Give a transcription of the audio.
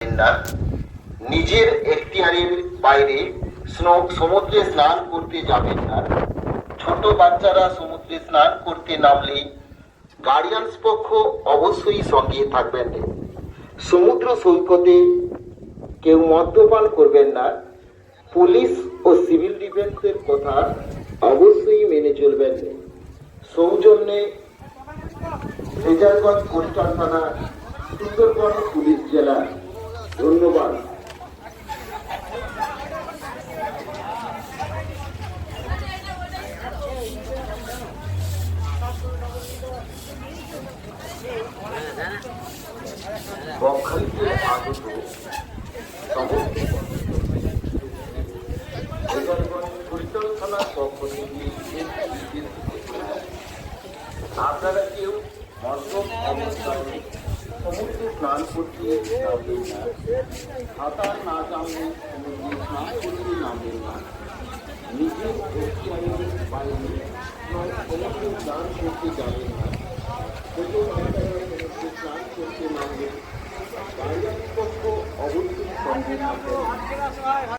না, নিজের এখতিয়ারের বাইরে সমুদ্রে স্নান করতে যাবেন না। ছোট বাচ্চারা সমুদ্রে স্নান করতে নামলে গার্ডিয়ানস পক্ষ অবশ্যই সঙ্গে থাকবেন। সমুদ্র সৈকতে কেউ মদ্যপান করবেন না। পুলিশ ও সিভিল ডিফেন্সের কথা অবশ্যই মেনে চলবেন। সৌজন্যে ফেজারগঞ্জ কোস্টাল থানা, সুন্দরবন পুলিশ জেলা। ধন্যবাদ। বকখালিতে আগত সমস্ত কোস্টাল থানার পক্ষ থেকে আপনারা কেউ মদ্যপ অবস্থায় সমুদ্রে স্নান করতে নামবেন না। সাঁতার না জানলে সমুদ্রে স্নান করতে নামবেন না। নিজের এখতিয়ারের বাইরে সমুদ্রে স্নান করতে যাবেন না। ছোট বাচ্চারা সমুদ্রে স্নান করতে নামবেন। গার্ডিয়ান পক্ষ অবশ্যই সঙ্গে থাকবেন।